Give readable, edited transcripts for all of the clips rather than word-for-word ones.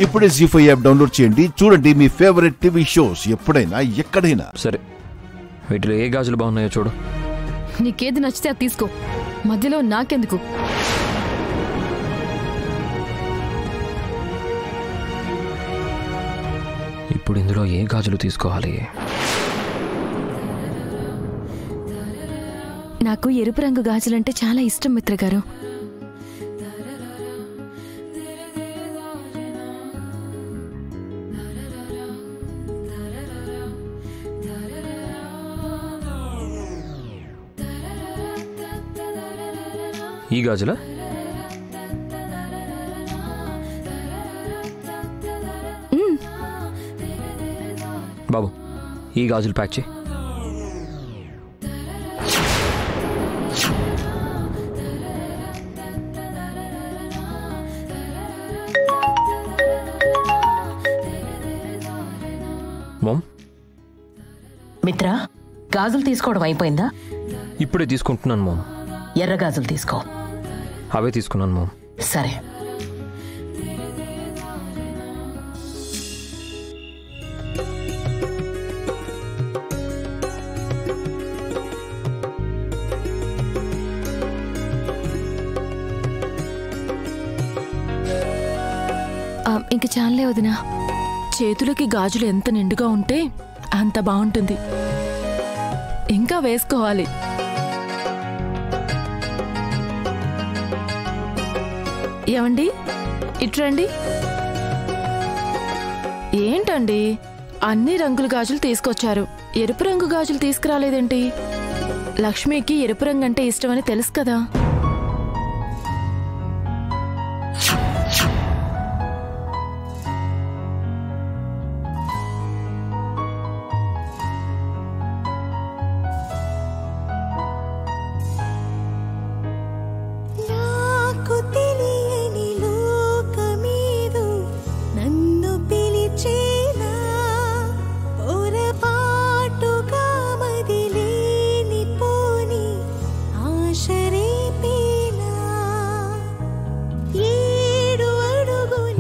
ఇప్పుడే జీ5 app download చేయండి. చూడండి మీ ఫేవరెట్ టీవీ షోస్ ఎప్పుడైనా ఎక్కడైనా. సరే, వీటిలో ఏ గాజులు బాగున్నాయో చూడు. నీకేది నచ్చితే అది తీసుకో, మధ్యలో నాకెందుకు? ఇప్పుడు ఇందులో ఏ గాజులు తీసుకోవాలి? నాకు ఎరుపు రంగు గాజులంటే చాలా ఇష్టం మిత్ర గారు. ఈ గాజులా? బాబు, ఈ గాజులు ప్యాక్ చేయి. మిత్ర, గాజులు తీసుకోవడం అయిపోయిందా? ఇప్పుడే తీసుకుంటున్నాను మామ్. ఎర్ర గాజులు తీసుకో. అవే తీసుకున్నాను మామ్. సరే. ఇంక చాలే వదినా. చేతులకి గాజులు ఎంత నిండుగా ఉంటే అంత బాగుంటుంది. ఇంకా వేసుకోవాలి. ఏమండి, ఇట్రండి. ఏంటండి అన్ని రంగుల గాజులు తీసుకొచ్చారు, ఎరుపు రంగు గాజులు తీసుకురాలేదేంటి? లక్ష్మికి ఎరుపు రంగు అంటే ఇష్టమని తెలుసు కదా.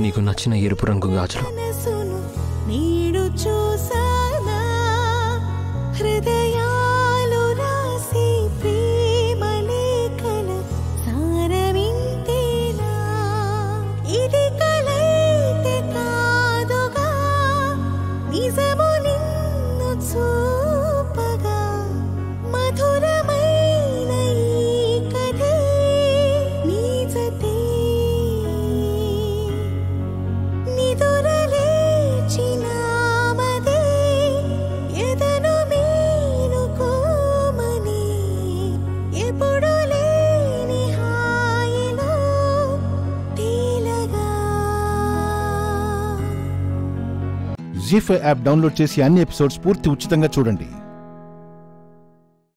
నీకు నచ్చిన ఎరుపు రంగు గాజులు. జీ5 యాప్ డౌన్లోడ్ చేసి అన్ని ఎపిసోడ్స్ పూర్తి ఉచితంగా చూడండి.